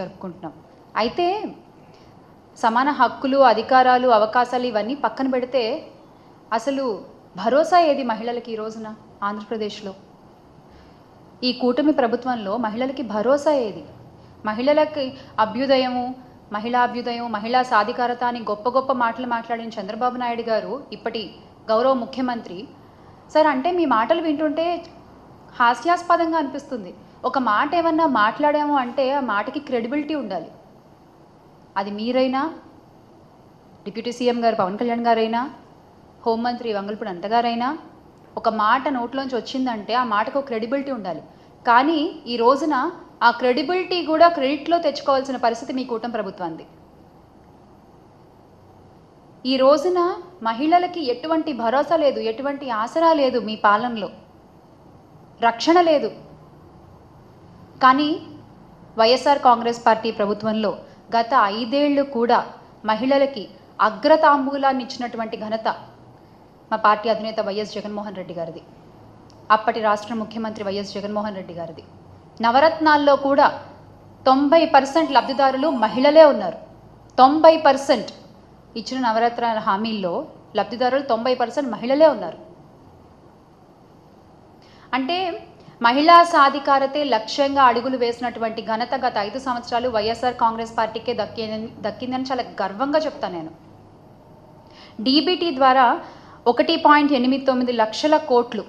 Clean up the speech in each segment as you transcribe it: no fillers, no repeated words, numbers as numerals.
జరుపుకుంటున్నాం. అయితే సమాన హక్కులు, అధికారాలు, అవకాశాలు ఇవన్నీ పక్కన పెడితే అసలు భరోసా ఏది మహిళలకి ఈ రోజున ఆంధ్రప్రదేశ్లో? ఈ కూటమి ప్రభుత్వంలో మహిళలకి భరోసా ఏది? మహిళలకి అభ్యుదయము, మహిళా సాధికారత అని గొప్ప గొప్ప మాటలు మాట్లాడిన చంద్రబాబు నాయుడు గారు ఇప్పటి గౌరవ ముఖ్యమంత్రి సార్, అంటే మీ మాటలు వింటుంటే హాస్యాస్పదంగా అనిపిస్తుంది. ఒక మాట ఏమన్నా మాట్లాడాము అంటే ఆ మాటకి క్రెడిబిలిటీ ఉండాలి. అది మీరైనా, డిప్యూటీ సీఎం గారు పవన్ కళ్యాణ్ గారైనా, హోంమంత్రి వంగల్పూడి అనిత గారైనా, ఒక మాట నోట్లోంచి వచ్చిందంటే ఆ మాటకు క్రెడిబిలిటీ ఉండాలి. కానీ ఈ రోజున ఆ క్రెడిబిలిటీ కూడా క్రెడిట్లో తెచ్చుకోవాల్సిన పరిస్థితి మీ కూటమి ప్రభుత్వానికి. ఈ రోజున మహిళలకి ఎటువంటి భరోసా లేదు, ఎటువంటి ఆసరా లేదు, మీ పాలనలో రక్షణ లేదు. కానీ వైఎస్ఆర్ కాంగ్రెస్ పార్టీ ప్రభుత్వంలో గత 5 ఏళ్ళు కూడా మహిళలకి అగ్రతాంబూలాన్ని ఇచ్చినటువంటి ఘనత మా పార్టీ అధినేత వైఎస్ జగన్మోహన్ రెడ్డి గారిది, అప్పటి రాష్ట్ర ముఖ్యమంత్రి వైఎస్ జగన్మోహన్ రెడ్డి గారిది. నవరత్నాల్లో కూడా 90% లబ్ధిదారులు మహిళలే ఉన్నారు. 90% ఇచ్చిన నవరత్నాల హామీల్లో లబ్ధిదారులు 90% మహిళలే ఉన్నారు. అంటే మహిళా సాధికారతే లక్ష్యంగా అడుగులు వేసినటువంటి ఘనత గత 5 సంవత్సరాలు వైఎస్ఆర్ కాంగ్రెస్ పార్టీకే దక్కిందని చాలా గర్వంగా చెప్తాను నేను. డీబీటీ ద్వారా 1.89 లక్షల కోట్లు,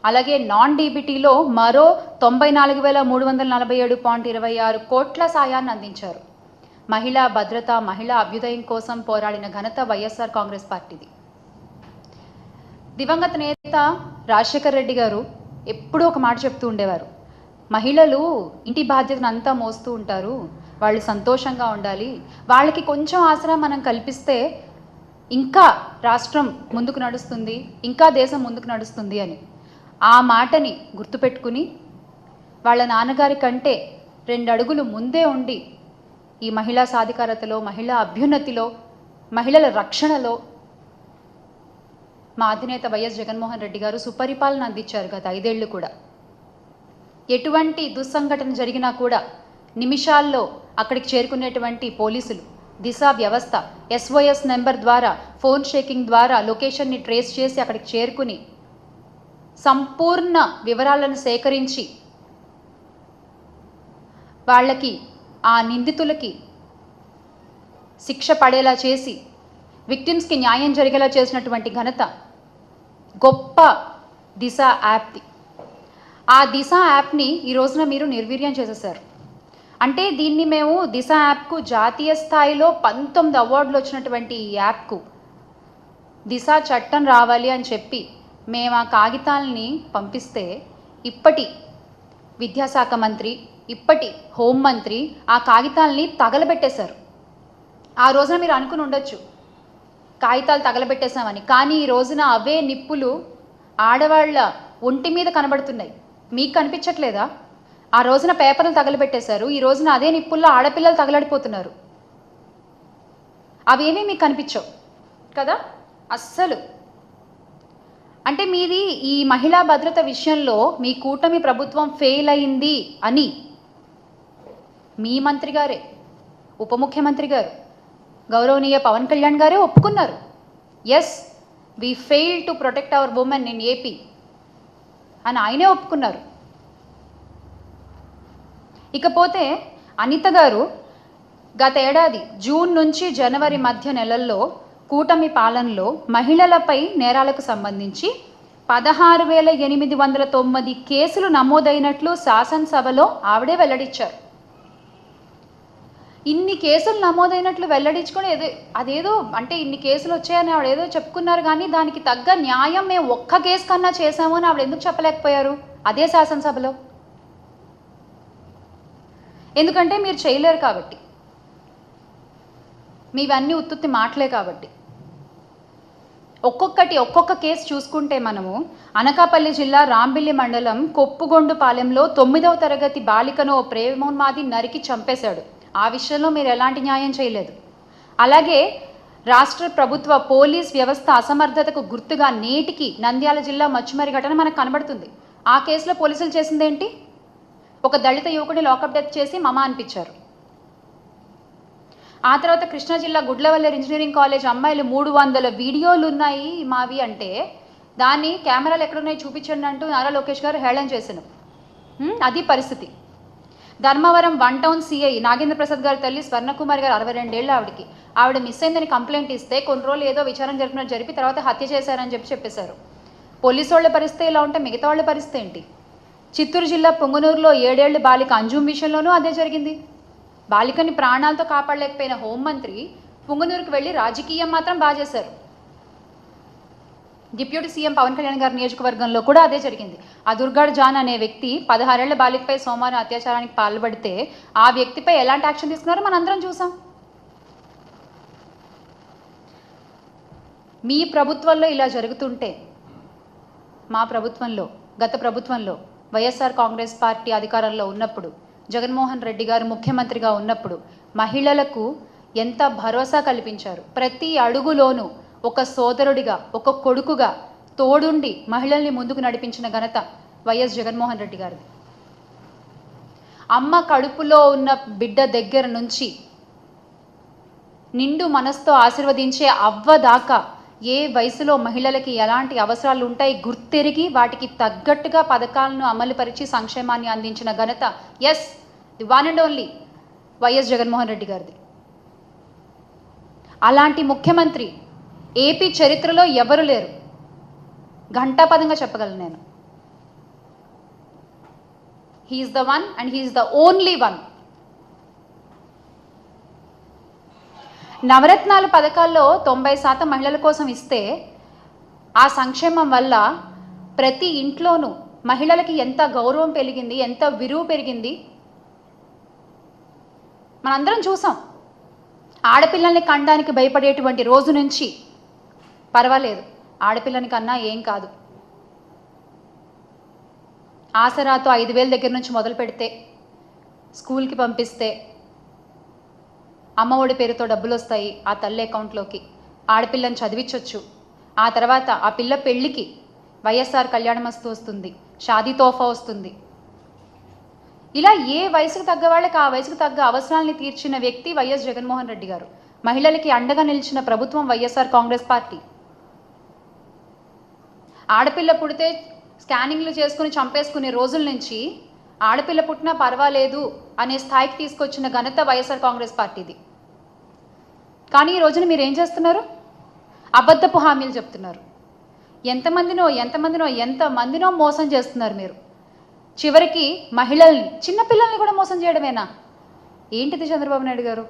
అలాగే నాన్ డీబీటీలో మరో 94,347.26 కోట్ల సాయాన్ని అందించారు. మహిళా భద్రత, మహిళా అభ్యుదయం కోసం పోరాడిన ఘనత వైఎస్ఆర్ కాంగ్రెస్ పార్టీది. దివంగత నేత రాజశేఖర్ రెడ్డి గారు ఎప్పుడూ ఒక మాట చెప్తూ ఉండేవారు, మహిళలు ఇంటి బాధ్యతను అంతా మోస్తూ ఉంటారు, వాళ్ళు సంతోషంగా ఉండాలి, వాళ్ళకి కొంచెం ఆసరా మనం కల్పిస్తే ఇంకా రాష్ట్రం ముందుకు నడుస్తుంది, ఇంకా దేశం ముందుకు నడుస్తుంది అని. ఆ మాటని గుర్తుపెట్టుకుని వాళ్ళ నాన్నగారి కంటే 2 అడుగులు ముందే ఉండి ఈ మహిళా సాధికారతలో, మహిళా అభ్యున్నతిలో, మహిళల రక్షణలో మా అధినేత వైఎస్ జగన్మోహన్ రెడ్డి గారు సుపరిపాలన అందించారు గత 5 ఏళ్ళు కూడా. ఎటువంటి దుస్సంఘటన జరిగినా కూడా నిమిషాల్లో అక్కడికి చేరుకునేటువంటి పోలీసులు, దిశ వ్యవస్థ, SOS నెంబర్ ద్వారా, ఫోన్ షేకింగ్ ద్వారా లొకేషన్ని ట్రేస్ చేసి అక్కడికి చేరుకుని సంపూర్ణ వివరాలను సేకరించి వాళ్ళకి, ఆ నిందితులకి శిక్ష పడేలా చేసి విక్టిమ్స్కి న్యాయం జరిగేలా చేసినటువంటి ఘనత గొప్ప దిశ యాప్ది. ఆ దిశ యాప్ని ఈ రోజున మీరు నిర్వీర్యం చేసేసారు. అంటే దీన్ని మేము దిశ యాప్కు జాతీయ స్థాయిలో 19 అవార్డులు వచ్చినటువంటి ఈ యాప్కు దిశ చట్టం రావాలి అని చెప్పి మేము ఆ కాగితాలని పంపిస్తే ఇప్పటి విద్యాశాఖ మంత్రి, ఇప్పటి హోంమంత్రి ఆ కాగితాలని తగలబెట్టేశారు. ఆ రోజున మీరు అనుకుని ఉండొచ్చు కాగితాలు తగలబెట్టేశామని, కానీ ఈ రోజున అవే నిప్పులు ఆడవాళ్ళ ఒంటి మీద కనబడుతున్నాయి. మీకు కనిపించట్లేదా? ఆ రోజున పేపర్లు తగలబెట్టేశారు, ఈ రోజున అదే నిప్పుల్లో ఆడపిల్లలు తగలడిపోతున్నారు. అవేమీ మీకు కనిపించవు కదా అస్సలు. అంటే మీది ఈ మహిళా భద్రత విషయంలో మీ కూటమి ప్రభుత్వం ఫెయిల్ అయింది అని మీ మంత్రి గారే, ఉప ముఖ్యమంత్రి గారు, గౌరవనీయ పవన్ కళ్యాణ్ గారే ఒప్పుకున్నారు. Yes, we fail to protect our women in AP అని ఆయనే ఒప్పుకున్నారు. ఇకపోతే అనిత గారు గత ఏడాది జూన్ నుంచి జనవరి మధ్య నెలల్లో కూటమి పాలనలో మహిళలపై నేరాలకు సంబంధించి 16,809 కేసులు నమోదైనట్లు శాసనసభలో ఆవిడే వెల్లడించారు. ఇన్ని కేసులు నమోదైనట్లు వెల్లడించుకొని అదేదో అంటే ఇన్ని కేసులు వచ్చాయని ఆవిడ ఏదో చెప్పుకున్నారు, కానీ దానికి తగ్గ న్యాయం మేము ఒక్క కేసు కన్నా చేశాము అని ఆవిడ ఎందుకు చెప్పలేకపోయారు అదే శాసనసభలో? ఎందుకంటే మీరు చేయలేరు కాబట్టి, మీవన్నీ ఉత్తుత్తి మాటలే కాబట్టి. ఒక్కొక్క కేసు చూసుకుంటే మనము అనకాపల్లి జిల్లా రాంబిల్లి మండలం కొప్పుగొండుపాలెంలో 9వ తరగతి బాలికను ప్రేమోన్మాది నరికి చంపేశాడు. ఆ విషయంలో మీరు ఎలాంటి న్యాయం చేయలేదు. అలాగే రాష్ట్ర ప్రభుత్వ పోలీస్ వ్యవస్థ అసమర్థతకు గుర్తుగా నేటికి నంద్యాల జిల్లా మచ్చుమరి ఘటన మనకు కనబడుతుంది. ఆ కేసులో పోలీసులు చేసిందేంటి? ఒక దళిత యువకుడిని లాకప్ డెత్ చేసి మమ అనిపించారు. ఆ తర్వాత కృష్ణా జిల్లా గుడ్లవల్లేరు ఇంజనీరింగ్ కాలేజ్ అమ్మాయిలు 300 వీడియోలు ఉన్నాయి మావి అంటే దాన్ని కెమెరాలు ఎక్కడున్నాయి చూపించండి అంటూ నారా లోకేష్ గారు హేళన చేశాను. అది పరిస్థితి. ధర్మవరం 1 టౌన్ సిఐ నాగేంద్ర ప్రసాద్ గారి తల్లి స్వర్ణకుమారి గారు 62 ఏళ్ళు ఆవిడ మిస్ అయిందని కంప్లైంట్ ఇస్తే కొన్ని రోజులు ఏదో విచారణ జరిపి తర్వాత హత్య చేశారని చెప్పేశారు. పోలీసు వాళ్ళ పరిస్థితి ఇలా ఉంటే మిగతా వాళ్ళ పరిస్థితి ఏంటి? చిత్తూరు జిల్లా పొంగనూరులో 7 ఏళ్ల బాలిక అంజుమ్ విషయంలోనూ అదే జరిగింది. బాలికని ప్రాణాలతో కాపాడలేకపోయిన హోంమంత్రి పొంగనూరుకు వెళ్ళి రాజకీయం మాత్రం బాగా చేశారు. డిప్యూటీ సీఎం పవన్ కళ్యాణ్ గారి నియోజకవర్గంలో కూడా అదే జరిగింది. ఆ దుర్గాడ్ జాన్ అనే వ్యక్తి 16 ఏళ్ల బాలికపై సోమవారం అత్యాచారానికి పాల్పడితే ఆ వ్యక్తిపై ఎలాంటి యాక్షన్ తీసుకున్నారో మనందరం చూసాం. మీ ప్రభుత్వంలో ఇలా జరుగుతుంటే మా ప్రభుత్వంలో, గత ప్రభుత్వంలో వైఎస్ఆర్ కాంగ్రెస్ పార్టీ అధికారంలో ఉన్నప్పుడు, జగన్మోహన్ రెడ్డి గారు ముఖ్యమంత్రిగా ఉన్నప్పుడు మహిళలకు ఎంత భరోసా కల్పించారు. ప్రతి అడుగులోనూ ఒక సోదరుడిగా, ఒక కొడుకుగా తోడుండి మహిళల్ని ముందుకు నడిపించిన ఘనత వైఎస్ జగన్మోహన్ రెడ్డి గారిది. అమ్మ కడుపులో ఉన్న బిడ్డ దగ్గర నుంచి నిండు మనసుతో ఆశీర్వదించే అవ్వ దాకా ఏ వయసులో మహిళలకి ఎలాంటి అవసరాలు ఉంటాయి గుర్తెరిగి వాటికి తగ్గట్టుగా పథకాలను అమలుపరిచి సంక్షేమాన్ని అందించిన ఘనత the one and only YS Jaganmohan Reddy గారిది. అలాంటి ముఖ్యమంత్రి ఏపీ చరిత్రలో ఎవరు లేరు. ఘంటాపదంగా చెప్పగలను నేను. He's the one and he's the only one. నవరత్నాల పథకాల్లో 90% మహిళల కోసం ఇస్తే ఆ సంక్షేమం వల్ల ప్రతి ఇంట్లోనూ మహిళలకి ఎంత గౌరవం పెరిగింది, ఎంత విలువ పెరిగింది మనందరం చూసాం. ఆడపిల్లల్ని కనడానికి భయపడేటువంటి రోజు నుంచి పర్వాలేదు, ఆడపిల్లని కన్నా ఏం కాదు, ఆసరాతో 5,000 దగ్గర నుంచి మొదలు పెడితే, స్కూల్కి పంపిస్తే అమ్మఒడి పేరుతో డబ్బులు వస్తాయి ఆ తల్లి అకౌంట్లోకి, ఆడపిల్లని చదివించవచ్చు. ఆ తర్వాత ఆ పిల్ల పెళ్ళికి వైఎస్ఆర్ కళ్యాణమస్తు వస్తుంది, షాదీ తోఫా వస్తుంది. ఇలా ఏ వయసుకు తగ్గ వాళ్ళకి ఆ వయసుకు తగ్గ అవసరాలని తీర్చిన వ్యక్తి వైఎస్ జగన్మోహన్ రెడ్డి గారు. మహిళలకి అండగా నిలిచిన ప్రభుత్వం వైఎస్ఆర్ కాంగ్రెస్ పార్టీ. ఆడపిల్ల పుడితే స్కానింగ్లు చేసుకుని చంపేసుకునే రోజుల నుంచి ఆడపిల్ల పుట్టినా పర్వాలేదు అనే స్థాయికి తీసుకొచ్చిన ఘనత వైఎస్ఆర్ కాంగ్రెస్ పార్టీది. కానీ ఈ రోజున మీరు ఏం చేస్తున్నారు? అబద్ధపు హామీలు చెప్తున్నారు. ఎంతమందినో మోసం చేస్తున్నారు మీరు. చివరికి మహిళల్ని, చిన్నపిల్లల్ని కూడా మోసం చేయడమేనా? ఏంటిది చంద్రబాబు నాయుడు గారు?